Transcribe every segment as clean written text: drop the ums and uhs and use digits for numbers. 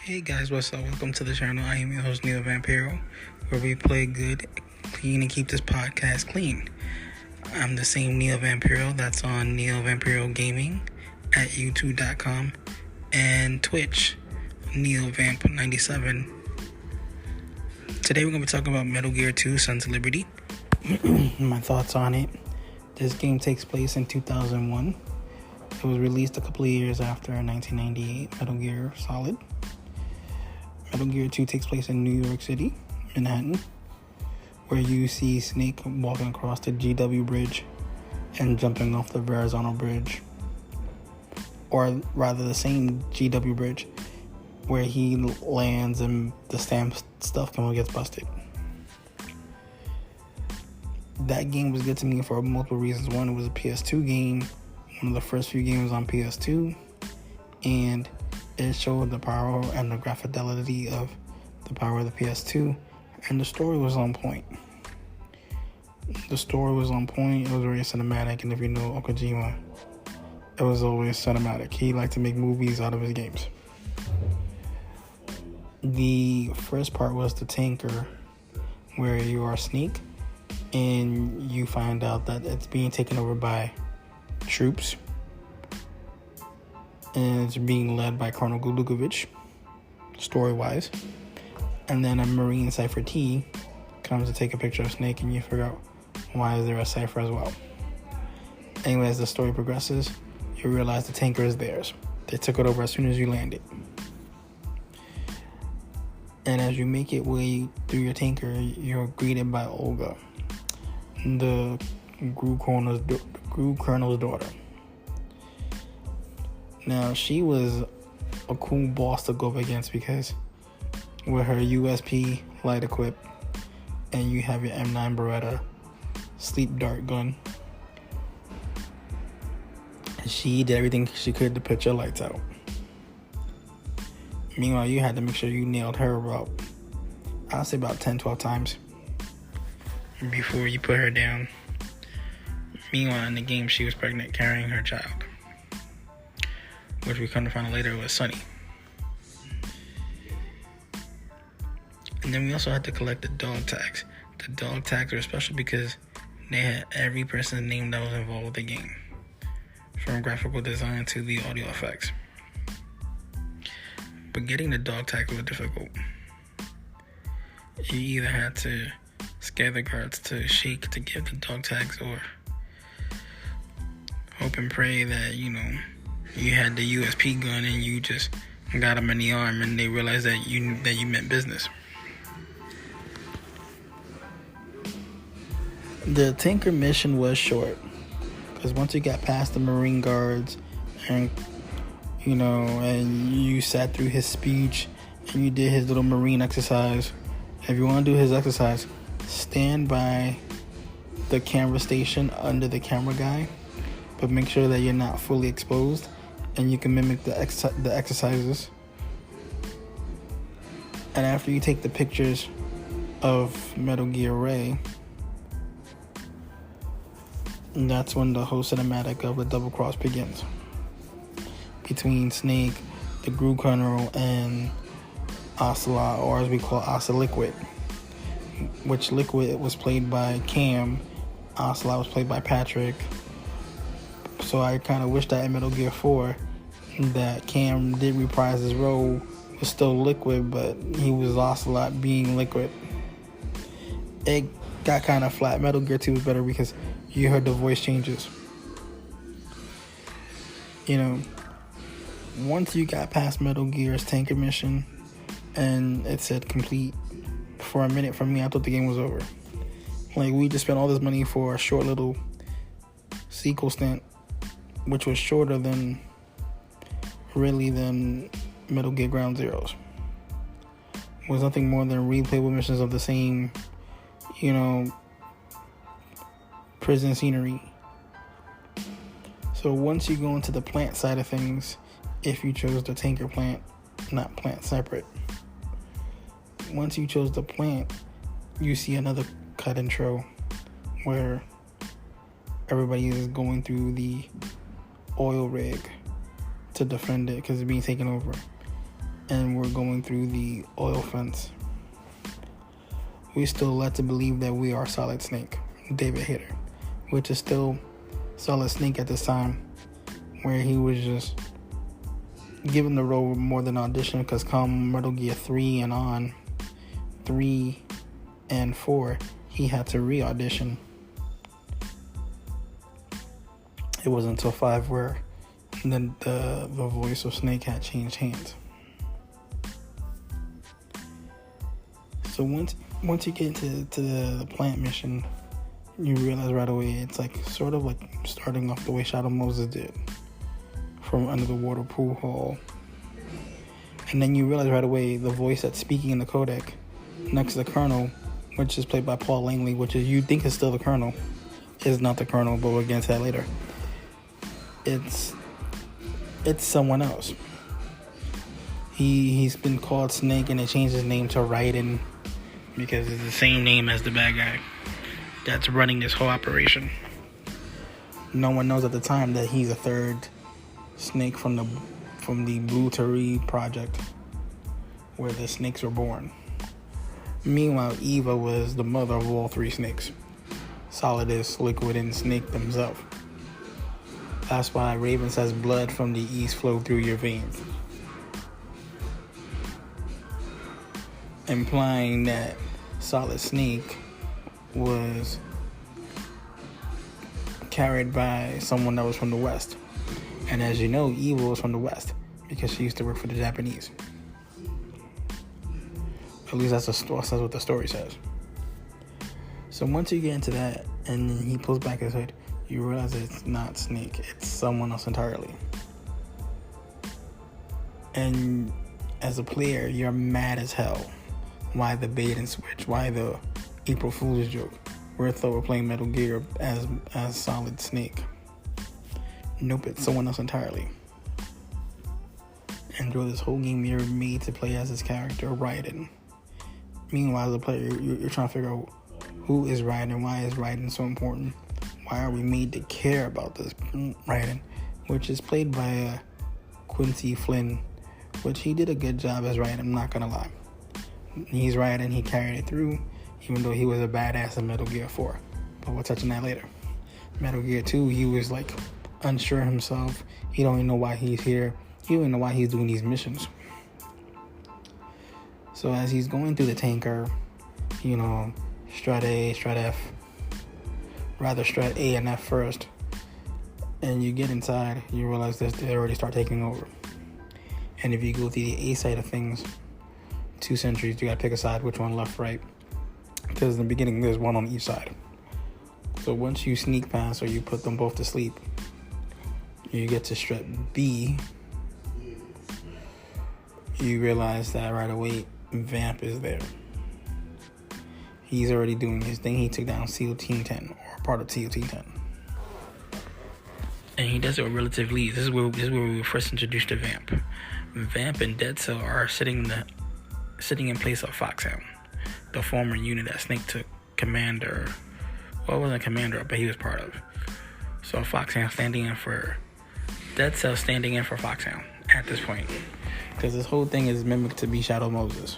Hey guys, what's up? Welcome to the channel. I am your host, Neil Vampiro, where we play good, clean, and keep this podcast clean. I'm the same Neil Vampiro that's on Neil Vampiro Gaming at youtube.com and Twitch, Neil Vamp 97. Today we're going to be talking about Metal Gear 2, Sons of Liberty. My thoughts on it. This game takes place in 2001. It was released a couple of years after 1998 Metal Gear Solid. Metal Gear 2 takes place in New York City, Manhattan, where you see Snake walking across the GW Bridge and jumping off the Verrazano Bridge. Or rather, the same GW Bridge where he lands and the stamp stuff gets busted. That game was good to me for multiple reasons. One, it was a PS2 game, one of the first few games on PS2, and it showed the power and the graphic fidelity of the power of the PS2, and the story was on point. It was very cinematic, and if you know Kojima, it was always cinematic. He liked to make movies out of his games. The first part was the tanker, where you are Snake, and you find out that it's being taken over by troops, and it's being led by Colonel Gulukovich, story-wise. And then a Marine Cypher T comes to take a picture of Snake, and you figure out why is there a Cypher as well. Anyway, as the story progresses, you realize the tanker is theirs. They took it over as soon as you landed. And as you make it way through your tanker, you're greeted by Olga, the Gru Colonel's daughter. Now, she was a cool boss to go up against because with her USP light equipped and you have your M9 Beretta sleep dart gun, she did everything she could to put your lights out. Meanwhile, you had to make sure you nailed her about, I'll say about 10-12 times before you put her down. Meanwhile, in the game, she was pregnant carrying her child, which we come to find out later was Sonny. And then we also had to collect the dog tags. The dog tags are special because they had every person's name that was involved with the game, from graphical design to the audio effects. But getting the dog tags was difficult. You either had to scare the guards to shake to give the dog tags, or hope and pray that, you had the USP gun and you just got them in the arm and they realized that you meant business. The tanker mission was short because once you got past the Marine guards and you sat through his speech and you did his little Marine exercise. If you want to do his exercise, stand by the camera station under the camera guy, but make sure that you're not fully exposed and you can mimic the exercises. And after you take the pictures of Metal Gear Ray, that's when the whole cinematic of the double cross begins between Snake, the Gru Colonel, and Ocelot, or as we call Liquid, which Liquid was played by Cam, Ocelot was played by Patrick. So I kind of wish that in Metal Gear 4 that Cam did reprise his role, was still Liquid, but he was Ocelot being Liquid. It got kind of flat. Metal Gear 2 was better because you heard the voice changes. Once you got past Metal Gear's tanker mission and it said complete, for a minute for me, I thought the game was over. Like, we just spent all this money for a short little sequel stint, which was shorter than Metal Gear Ground Zeroes. It was nothing more than replayable missions of the same, prison scenery. So once you go into the plant side of things, if you chose the tanker plant, not plant separate. Once you chose the plant, you see another cut intro where everybody is going through the oil rig to defend it because it's being taken over. and we're going through the oil fence, we still led to believe that we are Solid Snake, David Hayter, which is still Solid Snake at this time, where he was just given the role more than audition, because come Metal Gear 3 and on, 3 and 4, he had to re-audition. It wasn't until 5 where the voice of Snake had changed hands. So once you get into the plant mission, you realize right away it's like sort of like starting off the way Shadow Moses did, from under the water pool hall. And then you realize right away the voice that's speaking in the codec next to the Colonel, which is played by Paul Langley, which is you think is still the Colonel, is not the Colonel, but we'll get into that later. It's someone else. He's been called Snake, and they changed his name to Raiden because it's the same name as the bad guy that's running this whole operation. No one knows at the time that he's a third Snake from the Blue Turi project, where the snakes were born. Meanwhile, Eva was the mother of all three snakes, Solidus, Liquid, and Snake themselves. That's why Raven says blood from the east flow through your veins, implying that Solid Snake was carried by someone that was from the West. And as you know, Eva was from the West because she used to work for the Japanese. At least that's what the story says. So once you get into that, and then he pulls back his hood, you realize it's not Snake, it's someone else entirely. And as a player, you're mad as hell. Why the bait and switch? Why the April Fool's joke? We thought we're playing Metal Gear as Solid Snake. Nope, it's someone else entirely. And through this whole game, you're made to play as this character, Raiden. Meanwhile, as a player, you're trying to figure out who is Raiden, why is Raiden so important, why are we made to care about this Raiden, which is played by Quincy Flynn, which he did a good job as Raiden, I'm not gonna lie. He's Raiden, he carried it through, even though he was a badass in Metal Gear 4. But we'll touch on that later. Metal Gear 2, he was like unsure himself. He don't even know why he's here. He don't even know why he's doing these missions. So as he's going through the tanker, Strat A, Strat F, rather Strat A and F first, and you get inside, you realize that they already start taking over. And if you go to the A side of things, 2 sentries, you gotta pick a side, which one, left, right, because in the beginning there's one on each side. So once you sneak past or you put them both to sleep, you get to Strat B, you realize that right away Vamp is there. He's already doing his thing. He took down SEAL Team 10, or part of SEAL Team 10. And he does it with relative ease. This is where we were first introduced to Vamp. Vamp and Dead Cell are sitting in place of Foxhound, the former unit that Snake took commander. Well, it wasn't commander, but he was part of. So Foxhound standing in for Dead Cell, standing in for Foxhound at this point, because this whole thing is mimicked to be Shadow Moses.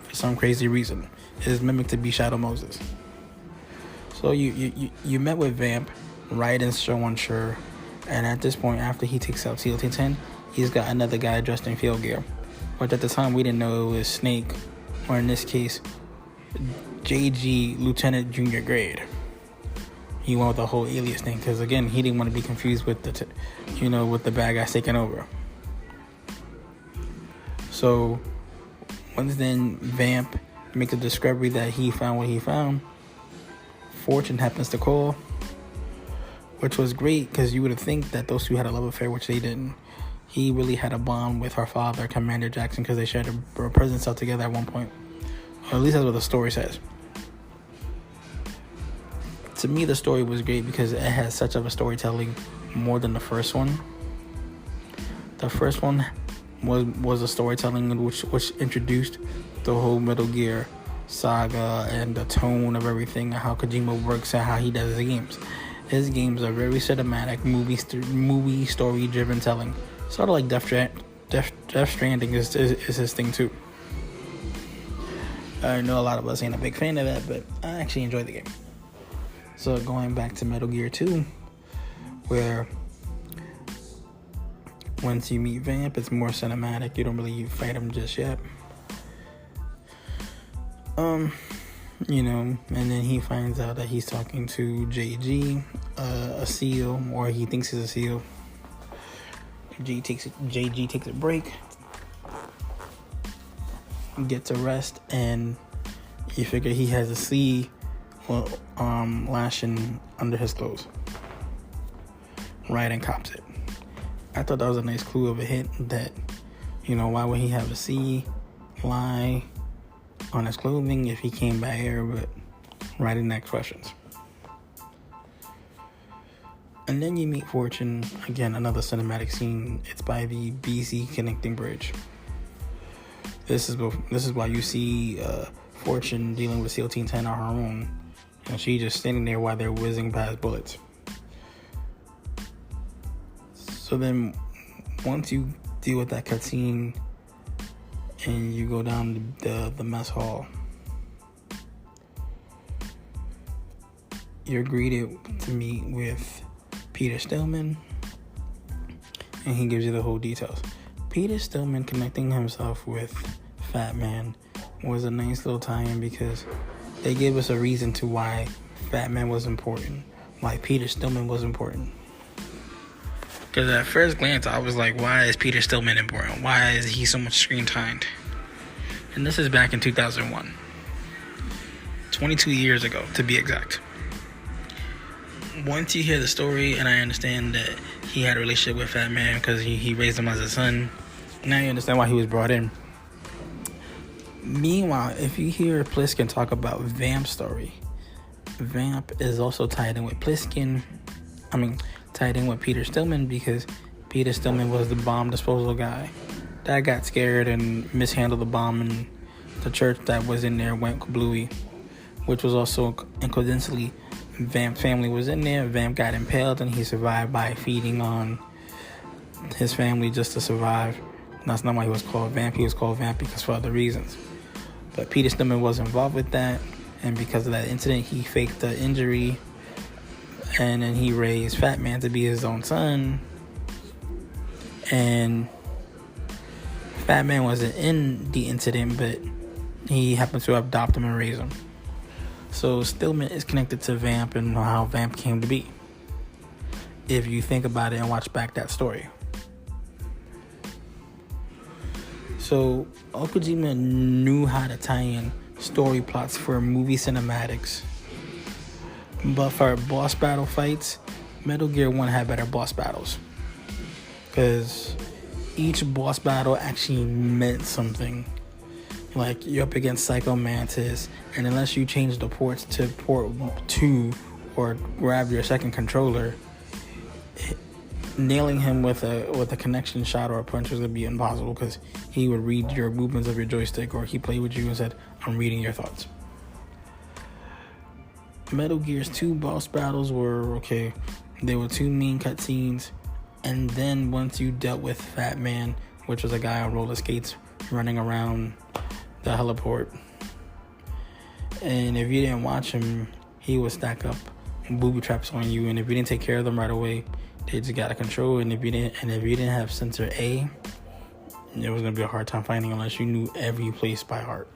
For some crazy reason, it is mimicked to be Shadow Moses. So you met with Vamp, Raiden's so unsure, and at this point, after he takes out SEAL Team 10, he's got another guy dressed in field gear, which at the time we didn't know it was Snake, or in this case, JG Lieutenant Junior Grade. He went with the whole alias thing because again, he didn't want to be confused with with the bad guys taking over. So once then Vamp makes a discovery that he found what he found, Fortune happens to call, which was great because you would think that those two had a love affair, which they didn't. He really had a bond with her father, Commander Jackson, because they shared a prison cell together at one point. Or at least that's what the story says. To me, the story was great because it has such of a storytelling more than the first one. The first one was a storytelling which introduced the whole Metal Gear saga and the tone of everything, and how Kojima works and how he does his games. His games are very cinematic, movie story driven telling, sort of like Death Death Stranding is his thing too. I know a lot of us ain't a big fan of that, but I actually enjoy the game. So going back to Metal Gear 2, where once you meet Vamp, it's more cinematic. You don't really fight him just yet. And then he finds out that he's talking to JG, a SEAL, or he thinks he's a SEAL. JG takes a break, gets a rest, and you figure he has a C lashing under his clothes. Raiden cops it. I thought that was a nice clue of a hint that, why would he have a C lie on his clothing if he came by air? But Raiden asks questions. And then you meet Fortune, again, another cinematic scene. It's by the BC connecting bridge. This is why you see Fortune dealing with SEAL Team 10 on her own. And she just standing there while they're whizzing past bullets. So then, once you deal with that cutscene and you go down the mess hall, you're greeted to meet with Peter Stillman, and he gives you the whole details. Peter Stillman connecting himself with Fat Man was a nice little tie-in because they gave us a reason to why Fat Man was important, why Peter Stillman was important. Because at first glance, I was like, why is Peter Stillman important? Why is he so much screen time? And this is back in 2001. 22 years ago, to be exact. Once you hear the story, and I understand that he had a relationship with Fat Man because he raised him as a son, now you understand why he was brought in. Meanwhile, if you hear Pliskin talk about Vamp's story, Vamp is also tied in with tied in with Peter Stillman because Peter Stillman was the bomb disposal guy that got scared and mishandled the bomb, and the church that was in there went kablooey, which was also, coincidentally, Vamp's family was in there. Vamp got impaled and he survived by feeding on his family just to survive. And that's not why he was called Vamp. He was called Vamp because for other reasons. But Peter Stillman was involved with that, and because of that incident, he faked the injury, and then he raised Fat Man to be his own son. And Fat Man wasn't in the incident, but he happened to adopt him and raise him. So Stillman is connected to Vamp and how Vamp came to be, if you think about it and watch back that story. So Okojima knew how to tie in story plots for movie cinematics. But for boss battle fights, Metal Gear 1 had better boss battles. Because each boss battle actually meant something. Like, you're up against Psycho Mantis, and unless you change the ports to port 2 or grab your second controller, nailing him with a connection shot or a punch was going to be impossible because he would read your movements of your joystick, or he played with you and said, I'm reading your thoughts. Metal Gear's 2 boss battles were okay. There were 2 main cutscenes, and then once you dealt with Fat Man, which was a guy on roller skates running around the heliport, and if you didn't watch him, he would stack up booby traps on you, and if you didn't take care of them right away, they just got out of control. And if you didn't have sensor A, it was gonna be a hard time fighting unless you knew every place by heart.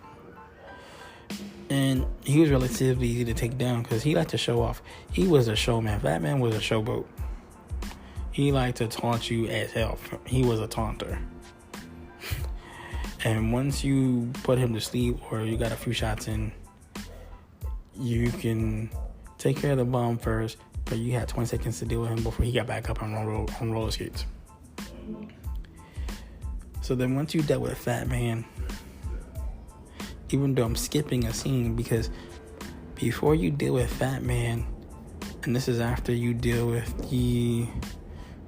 And he was relatively easy to take down because he liked to show off. He was a showman. Fat Man was a showboat. He liked to taunt you as hell. He was a taunter. And once you put him to sleep or you got a few shots in, you can take care of the bomb first, but you had 20 seconds to deal with him before he got back up on roller skates. So then once you dealt with Fat Man, even though I'm skipping a scene because before you deal with Fat Man, and this is after you deal with the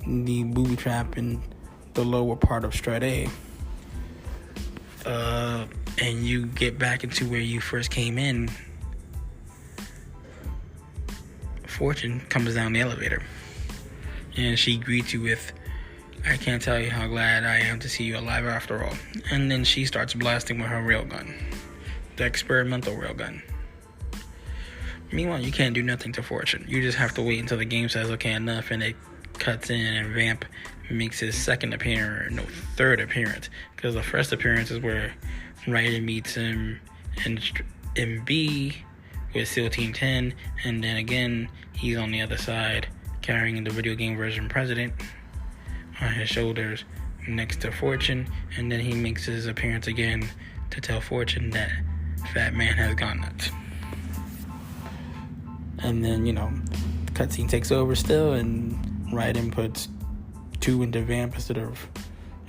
booby trap in the lower part of Strat A, and you get back into where you first came in, Fortune comes down the elevator and she greets you with, I can't tell you how glad I am to see you alive after all. And then she starts blasting with her railgun. The experimental railgun. Meanwhile, you can't do nothing to Fortune. You just have to wait until the game says, okay, enough, and it cuts in and Vamp makes his third appearance. Because the first appearance is where Ryder meets him in B with SEAL Team 10, and then again, he's on the other side carrying the video game version President on his shoulders next to Fortune, and then he makes his appearance again to tell Fortune that Fat Man has gone nuts. And then, the cutscene takes over still, and Raiden puts 2 into Vamp instead of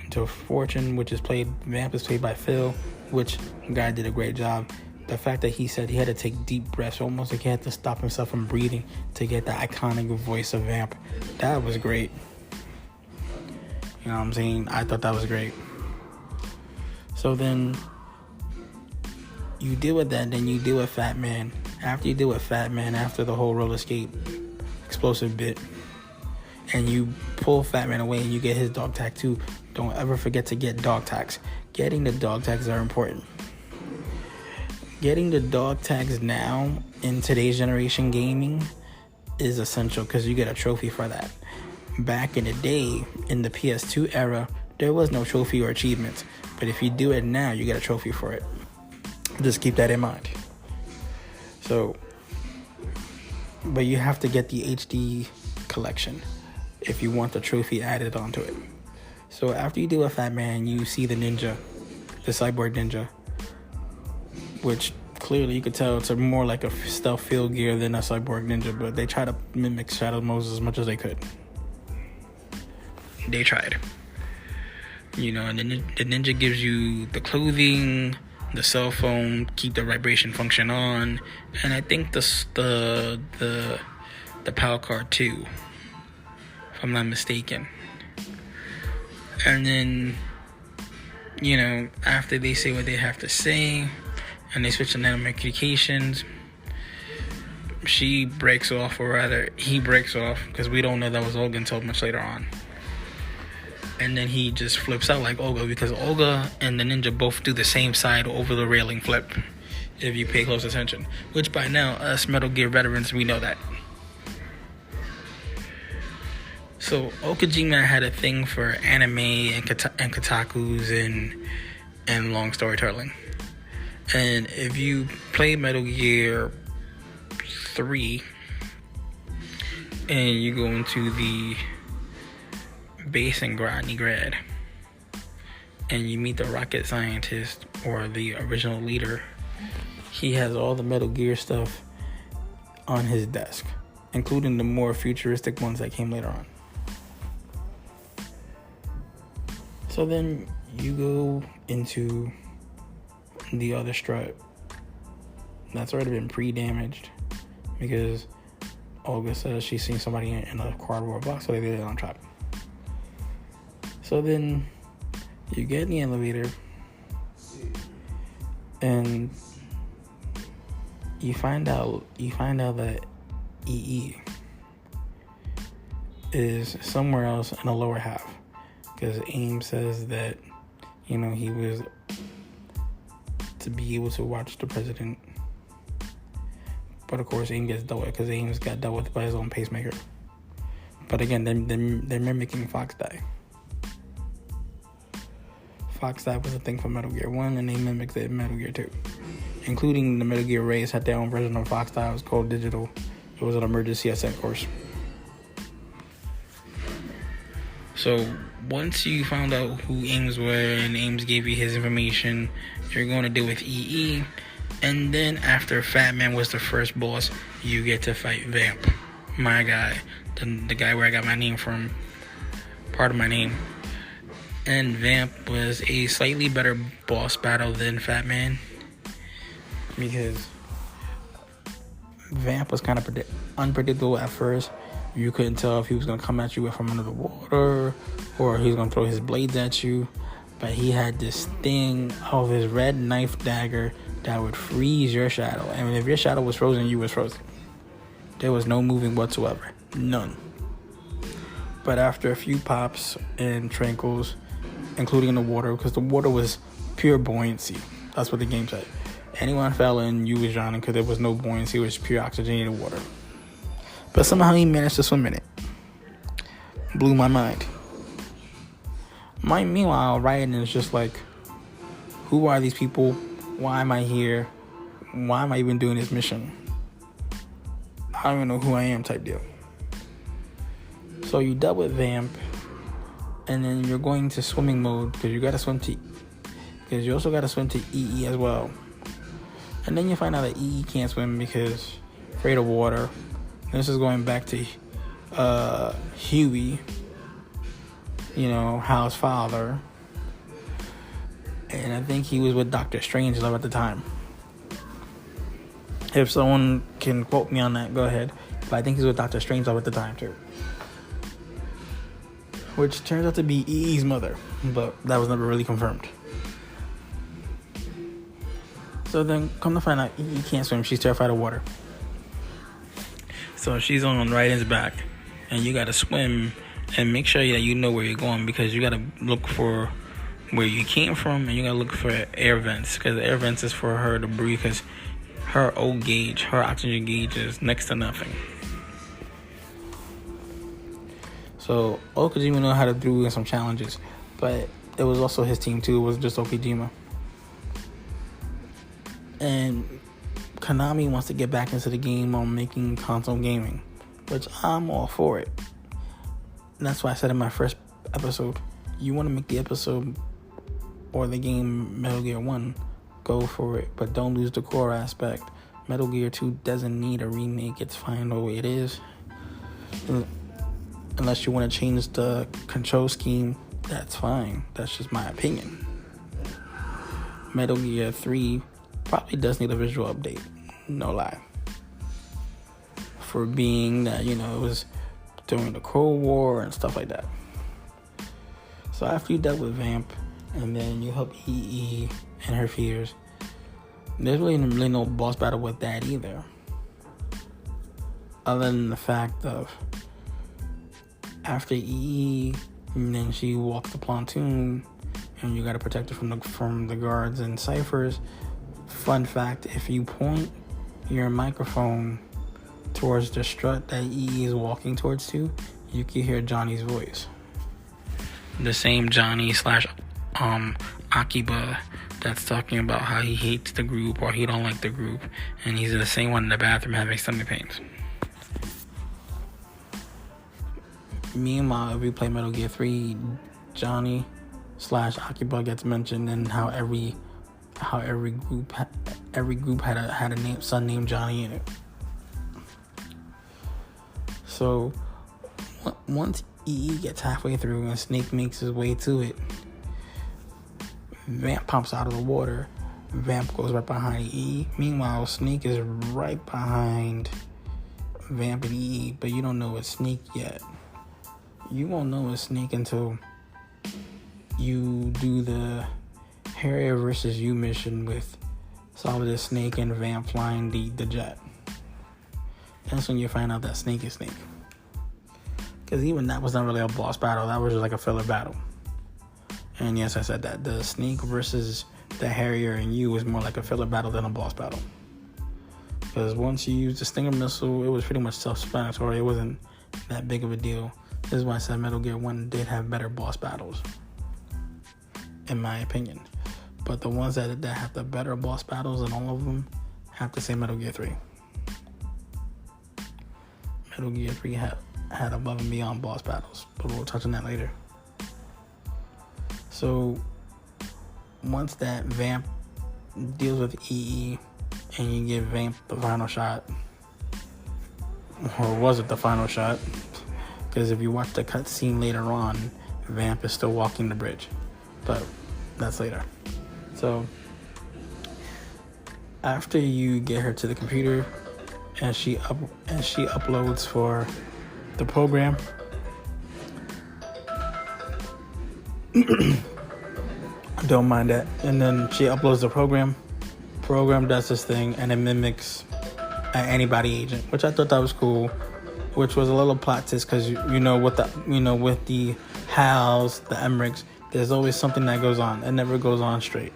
into Fortune, Vamp is played by Phil, which the guy did a great job. The fact that he said he had to take deep breaths, almost like he had to stop himself from breathing to get the iconic voice of Vamp, that was great. You know what I'm saying? I thought that was great. So then you deal with that, then you deal with Fat Man. After you deal with Fat Man, after the whole roller skate explosive bit, and you pull Fat Man away and you get his dog tag too, don't ever forget to get dog tags. Getting the dog tags are important. Getting the dog tags now in today's generation gaming is essential because you get a trophy for that. Back in the day, in the PS2 era, there was no trophy or achievements. But if you do it now, you get a trophy for it. Just keep that in mind. So, but you have to get the HD collection if you want the trophy added onto it. So after you do a Fat Man, you see the ninja, the cyborg ninja, which clearly you could tell it's more like a stealth field gear than a cyborg ninja, but they try to mimic Shadow Moses as much as they could. They tried. And the ninja gives you the clothing, the cell phone, keep the vibration function on, and I think the PAL card too, if I'm not mistaken. And then, after they say what they have to say, and they switch to nanomedications, she breaks off, or rather, he breaks off, because we don't know that was Olga until much later on. And then he just flips out like Olga, because Olga and the ninja both do the same side over the railing flip, if you pay close attention. Which by now, us Metal Gear veterans, we know that. So Okajima had a thing for anime and kotakus and long storytelling. And if you play Metal Gear 3 and you go into the base in Grad, and you meet the rocket scientist or the original leader, he has all the Metal Gear stuff on his desk, including the more futuristic ones that came later on. So then you go into the other strut that's already been pre-damaged because Olga says she's seen somebody in a cardboard box, so they did it on top. So then you get in the elevator and you find out that EE is somewhere else in the lower half, because Ames says that he was to be able to watch the president, but of course Ames gets dealt with because Ames got dealt with by his own pacemaker. But again, they're mimicking Fox Die. Fox Die was a thing for Metal Gear 1, and they mimicked it in Metal Gear 2. Including the Metal Gear Rays had their own version of Fox Die. It was called Digital. It was an emergency ascent course. So once you found out who Ames were and Ames gave you his information, you're going to deal with EE. And then after Fat Man was the first boss, you get to fight Vamp. My guy. The guy where I got my name from. Part of my name. And Vamp was a slightly better boss battle than Fat Man, because Vamp was kind of unpredictable at first. You couldn't tell if he was going to come at you from under the water or he was going to throw his blades at you. But he had this thing of his red knife dagger that would freeze your shadow. And if your shadow was frozen, you was frozen. There was no moving whatsoever. None. But after a few pops and tranquils, including the water, because the water was pure buoyancy. That's what the game said. Anyone fell in, you was drowning because there was no buoyancy. It was pure oxygenated water. But somehow he managed to swim in it. Blew my mind. Meanwhile, Ryan is just like, who are these people? Why am I here? Why am I even doing this mission? I don't even know who I am type deal. So you dealt with Vamp, and then you're going to swimming mode because you also got to swim to EE as well. And then you find out that EE can't swim because afraid of water. And this is going back to Huey, Hal's father. And I think he was with Dr. Strangelove at the time. If someone can quote me on that, go ahead. But I think he's with Dr. Strangelove at the time too. Which turns out to be EE's mother, but that was never really confirmed. So then, come to find out, EE can't swim. She's terrified of water. So she's on Raiden's back, and you gotta swim and make sure that you know where you're going, because you gotta look for where you came from, and you gotta look for air vents, because the air vents is for her to breathe, because her her oxygen gauge is next to nothing. So Okajima knew how to do some challenges, but it was also his team too. It wasn't just Okajima. And Konami wants to get back into the game on making console gaming, which I'm all for it. And that's why I said in my first episode, you want to make the episode or the game Metal Gear 1, go for it, but don't lose the core aspect. Metal Gear 2 doesn't need a remake. It's fine the way it is. Unless you want to change the control scheme, that's fine. That's just my opinion. Metal Gear 3 probably does need a visual update. No lie. For being that, it was during the Cold War and stuff like that. So after you dealt with Vamp, and then you help EE and her fears, there's really no boss battle with that either. Other than the fact of after EE, and then she walks the pontoon, and you gotta protect her from the guards and ciphers. Fun fact: if you point your microphone towards the strut that EE is walking towards you can hear Johnny's voice. The same Johnny / Akiba that's talking about how he hates the group or he don't like the group, and he's the same one in the bathroom having stomach pains. Meanwhile, if we play Metal Gear 3, Johnny / Akiba gets mentioned, and how every group had a son named Johnny in it. So once EE gets halfway through and Snake makes his way to it, Vamp pops out of the water. Vamp goes right behind EE. Meanwhile, Snake is right behind Vamp and EE, but you don't know it's Snake yet. You won't know it's Snake until you do the Harrier versus You mission with Solidus, Snake, and Vamp flying the jet. That's when you find out that Snake is Snake. Because even that was not really a boss battle. That was just like a filler battle. And yes, I said that. The Snake versus the Harrier and You was more like a filler battle than a boss battle. Because once you used the Stinger missile, it was pretty much self-explanatory. It wasn't that big of a deal. This is why I said Metal Gear 1 did have better boss battles, in my opinion. But the ones that have the better boss battles in all of them, have to say Metal Gear 3. Metal Gear 3 had above and beyond boss battles, but we'll touch on that later. So once that Vamp deals with EE and you give Vamp the final shot, or was it the final shot? Because if you watch the cutscene later on, Vamp is still walking the bridge, but that's later. So after you get her to the computer and she uploads for the program, don't mind that. And then she uploads the program. Program does this thing and it mimics an antibody agent, which I thought that was cool. which was a little plot twist because with the Hals, the Emmerichs, there's always something that goes on. It never goes on straight.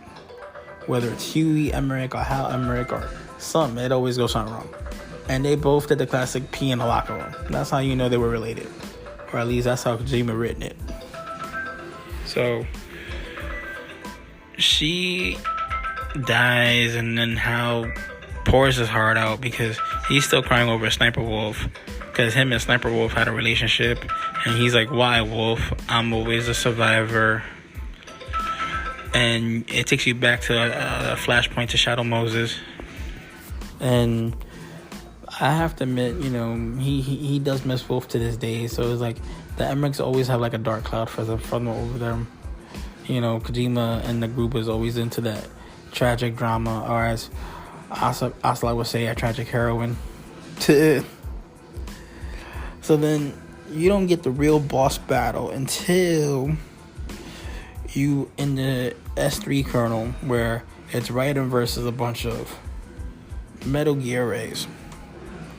Whether it's Huey Emmerich or Hal Emmerich or something, it always goes something wrong. And they both did the classic pee in the locker room. That's how you know they were related, or at least that's how Kojima written it. So she dies, and then Hal pours his heart out because he's still crying over Sniper Wolf, because him and Sniper Wolf had a relationship, and he's like, why, Wolf? I'm always a survivor. And it takes you back to a flashpoint to Shadow Moses. And I have to admit, he does miss Wolf to this day. So it's like the Emmerichs always have like a dark cloud from over them. Kojima and the group is always into that tragic drama, or as Asla would say, a tragic heroine. So then you don't get the real boss battle until you in the S3 kernel, where it's Raiden versus a bunch of Metal Gear Rays.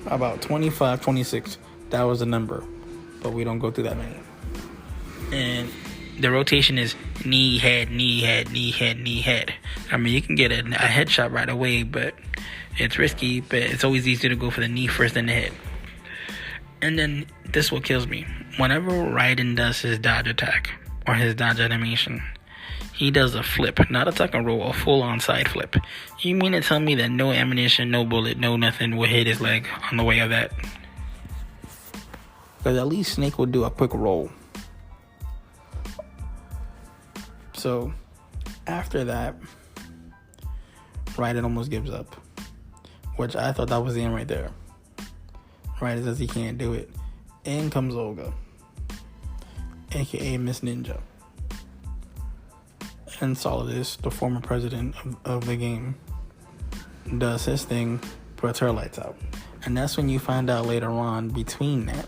About 25, 26, that was the number, but we don't go through that many. And the rotation is knee, head, knee, head, knee, head, knee, head. I mean, you can get a headshot right away, but it's risky, but it's always easier to go for the knee first than the head. And then this is what kills me. Whenever Raiden does his dodge attack or his dodge animation, he does a flip, not a tuck and roll, a full-on side flip. You mean to tell me that no ammunition, no bullet, no nothing will hit his leg on the way of that? Because at least Snake would do a quick roll. So, after that, Raiden almost gives up, which I thought that was the end right there. Raiden says he can't do it. In comes Olga, aka Miss Ninja. And Solidus, the former president of the game, does his thing, puts her lights out. And that's when you find out later on, between that,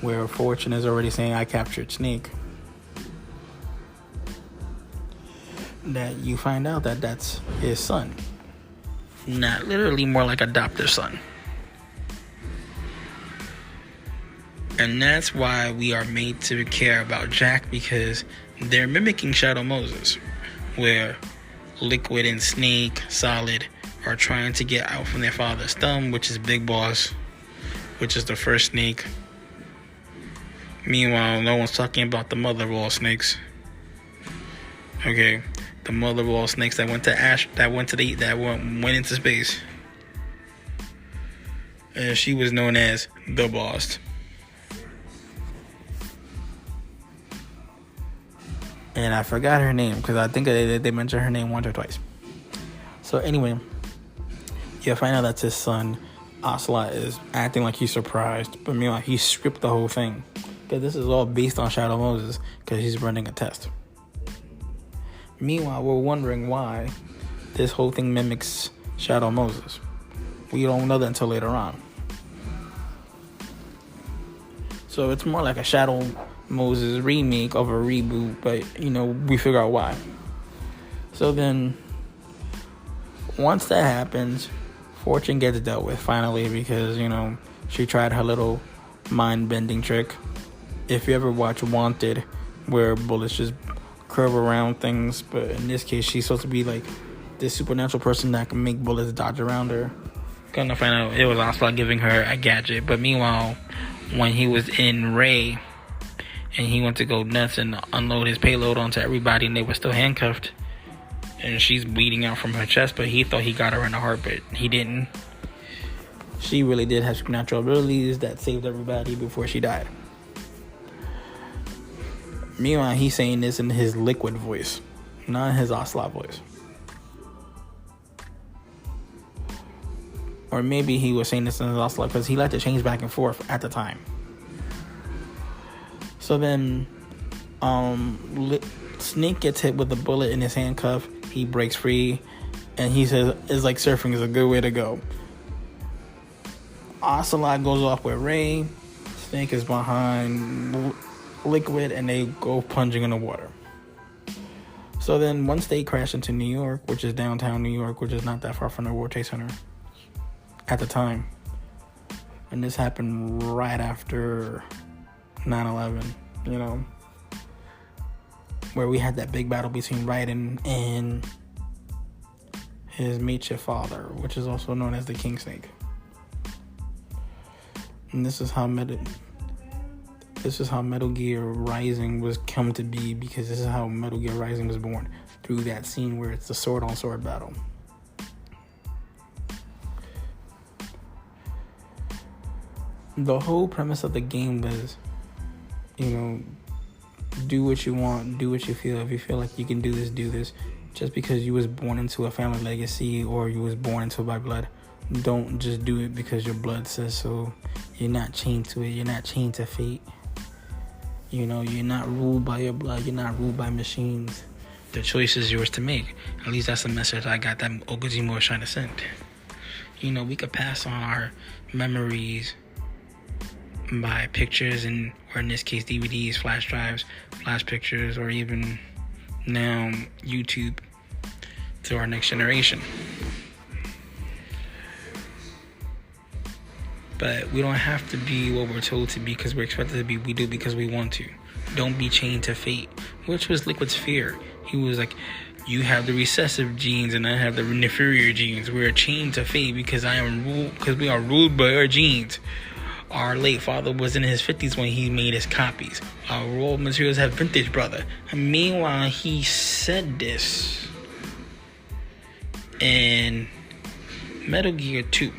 where Fortune is already saying, I captured Snake, that you find out that that's his son. Not literally, more like adopted son. And that's why we are made to care about Jack, because they're mimicking Shadow Moses, where Liquid and Snake, Solid, are trying to get out from their father's thumb, which is Big Boss, which is the first Snake. Meanwhile, no one's talking about the mother of all snakes. Okay, the mother of all snakes that went into space. And she was known as the Boss. And I forgot her name, because I think they mentioned her name once or twice. So anyway, you find out that's his son. Ocelot is acting like he's surprised, but meanwhile he scripted the whole thing, because this is all based on Shadow Moses, because he's running a test. Meanwhile, we're wondering why this whole thing mimics Shadow Moses. We don't know that until later on. So it's more like a Shadow Moses remake of a reboot, but we figure out why. So then once that happens, Fortune gets dealt with finally, because she tried her little mind-bending trick. If you ever watch Wanted, where bullets just curve around things, but in this case she's supposed to be like this supernatural person that can make bullets dodge around her. Kind of find out it was Ocelot giving her a gadget. But meanwhile, when he was in Ray and he went to go nuts and unload his payload onto everybody, and they were still handcuffed, and she's bleeding out from her chest, but he thought he got her in the heart, but he didn't. She really did have supernatural abilities that saved everybody before she died. Meanwhile, he's saying this in his Liquid voice, not his Ocelot voice. Or maybe he was saying this in his Ocelot because he liked to change back and forth at the time. So then, Snake gets hit with a bullet in his handcuff. He breaks free, and he says it's like surfing is a good way to go. Ocelot goes off with Ray. Snake is behind Liquid, and they go plunging in the water. So then once they crash into New York, which is downtown New York, which is not that far from the World Trade Center at the time, And this happened right after 9/11, where we had that big battle between Raiden and his makeshift father, which is also known as the King Snake. And this is how Metal Gear Rising was come to be, because this is how Metal Gear Rising was born, through that scene where it's the sword-on-sword battle. The whole premise of the game was, do what you want, do what you feel. If you feel like you can do this, do this. Just because you was born into a family legacy or you was born into it by blood, don't just do it because your blood says so. You're not chained to it. You're not chained to fate. You're not ruled by your blood. You're not ruled by machines. The choice is yours to make. At least that's the message I got that Okajima was trying to send. We could pass on our memories by pictures, or in this case DVDs, flash drives, flash pictures, or even now YouTube to our next generation. But we don't have to be what we're told to be because we're expected to be. We do because we want to. Don't be chained to fate, which was Liquid's fear. He was like, you have the recessive genes and I have the inferior genes. We're chained to fate because we are ruled by our genes. Our late father was in his 50s when he made his copies. Our raw materials have vintage, brother. And meanwhile, he said this in Metal Gear 2.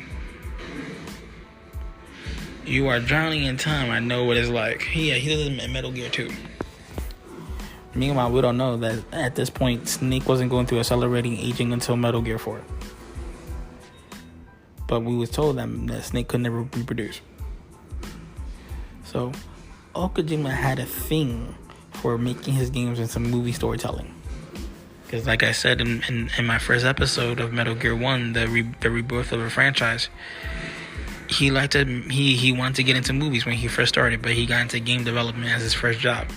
You are drowning in time. I know what it's like. He does it in Metal Gear 2. Meanwhile, we don't know that at this point, Snake wasn't going through accelerating aging until Metal Gear 4. But we was told that Snake could never reproduce. So, Okajima had a thing for making his games into movie storytelling. Because like I said in my first episode of Metal Gear 1, the rebirth of a franchise, he wanted to get into movies when he first started, but he got into game development as his first job.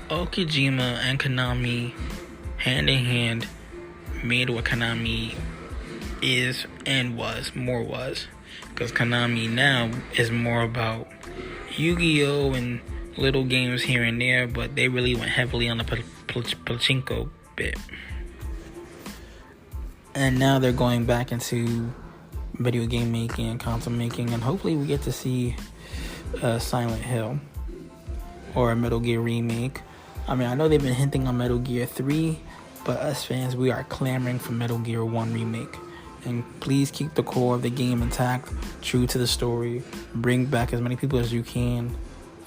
Okajima and Konami, hand in hand, made what Konami is and was. Because Konami now is more about Yu-Gi-Oh! And little games here and there, but they really went heavily on the pachinko bit. And now they're going back into video game making and console making, and hopefully we get to see Silent Hill or a Metal Gear remake. I mean, I know they've been hinting on Metal Gear 3, but us fans, we are clamoring for Metal Gear 1 remake. And please keep the core of the game intact, true to the story. Bring back as many people as you can.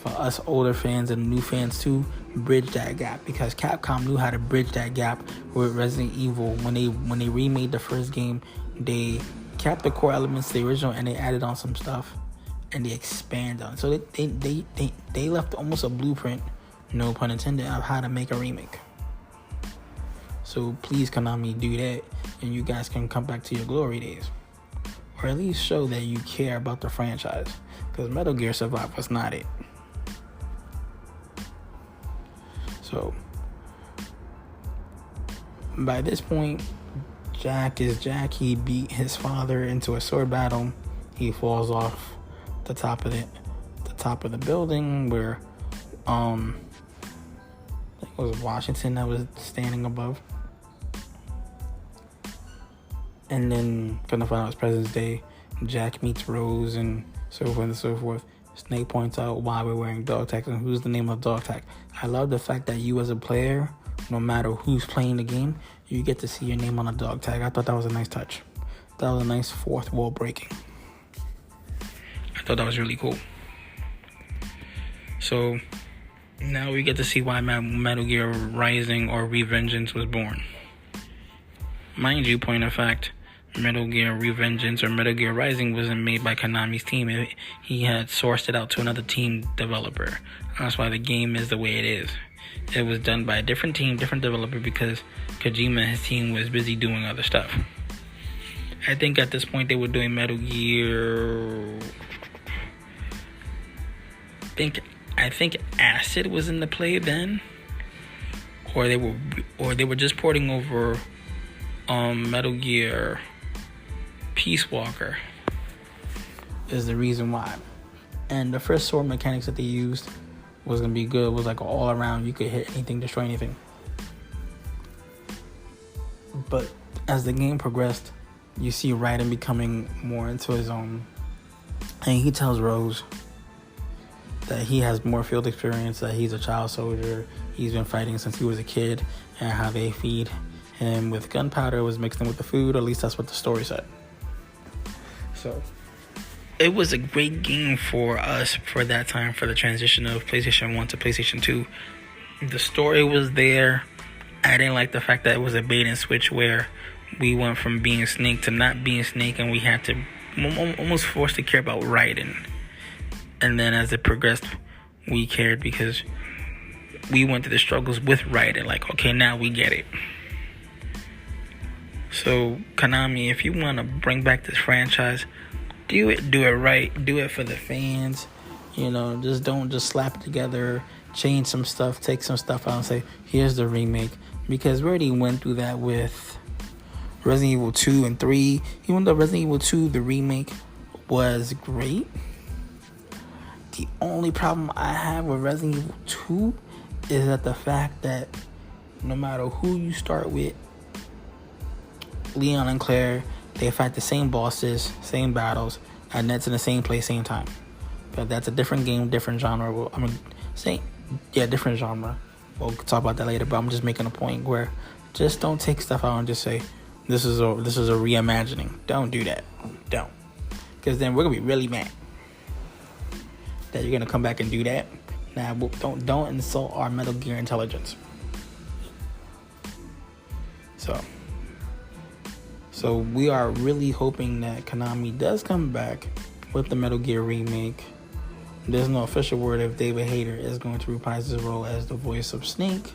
For us older fans and new fans too, bridge that gap, because Capcom knew how to bridge that gap with Resident Evil. When they remade the first game, they kept the core elements of the original and they added on some stuff and they expanded on it. So they left almost a blueprint, no pun intended, of how to make a remake. So please, Konami, do that, and you guys can come back to your glory days, or at least show that you care about the franchise, because Metal Gear Survive was not it. So by this point, Jack is Jack. He beat his father into a sword battle. He falls off the top of the building where I think it was Washington that was standing above. And then gonna find out it's President's Day. Jack meets Rose and so forth and so forth. Snake points out why we're wearing dog tags and who's the name of dog tag. I love the fact that you as a player, no matter who's playing the game, you get to see your name on a dog tag. I thought that was a nice touch. That was a nice fourth wall breaking. I thought that was really cool. So now we get to see why Metal Gear Rising or Revengeance was born. Mind you, point of fact, Metal Gear Revengeance or Metal Gear Rising wasn't made by Konami's team. He had sourced it out to another team developer. That's why the game is the way it is. It was done by a different team, different developer, because Kojima and his team was busy doing other stuff. I think at this point they were doing Metal Gear... I think Acid was in the play then, or they were just porting over Metal Gear Peace Walker is the reason why. And the first sword mechanics that they used was going to be good. It was like all around. You could hit anything, destroy anything. But as the game progressed, you see Raiden becoming more into his own. And he tells Rose that he has more field experience, that he's a child soldier. He's been fighting since he was a kid, and how they feed him with gunpowder was mixed in with the food. At least that's what the story said. So it was a great game for us for that time, for the transition of PlayStation 1 to PlayStation 2. The story was there. I didn't like the fact that it was a bait and switch where we went from being Snake to not being Snake, and we had to almost forced to care about Raiden. And then as it progressed, we cared because we went through the struggles with Raiden. Like, okay, now we get it. So Konami, if you want to bring back this franchise, do it right. Do it for the fans. Just don't just slap it together, change some stuff, take some stuff out and say, here's the remake. Because we already went through that with Resident Evil 2 and 3. Even though Resident Evil 2, the remake, was great, the only problem I have with Resident Evil 2 is that the fact that no matter who you start with, Leon and Claire, they fight the same bosses, same battles, and that's in the same place, same time. But that's a different game, different genre. Different genre. We'll talk about that later, but I'm just making a point where just don't take stuff out and just say, this is a reimagining. Don't do that. Don't. Because then we're going to be really mad that you're going to come back and do that. Nah, don't insult our Metal Gear intelligence. So we are really hoping that Konami does come back with the Metal Gear remake. There's no official word if David Hayter is going to reprise his role as the voice of Snake.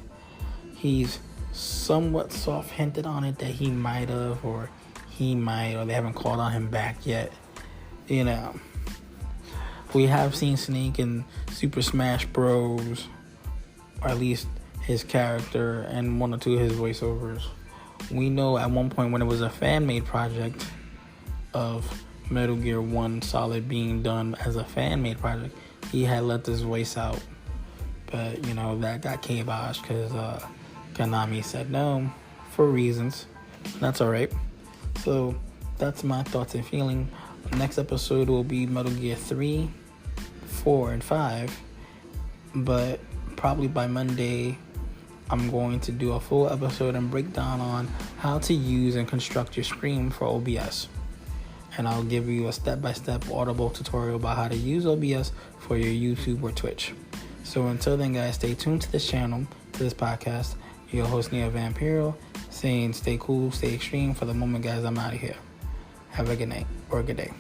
He's somewhat soft hinted on it that he might have, or they haven't called on him back yet. We have seen Snake in Super Smash Bros, or at least his character and one or two of his voiceovers. We know at one point when it was a fan-made project of Metal Gear 1 Solid being done as a fan-made project, he had let this voice out. But, that got kiboshed because Konami said no for reasons. That's alright. So, that's my thoughts and feeling. Next episode will be Metal Gear 3, 4, and 5. But probably by Monday, I'm going to do a full episode and breakdown on how to use and construct your stream for OBS. And I'll give you a step-by-step audible tutorial about how to use OBS for your YouTube or Twitch. So until then, guys, stay tuned to this channel, to this podcast. Your host, Neo Vampiro, saying stay cool, stay extreme. For the moment, guys, I'm out of here. Have a good night or a good day.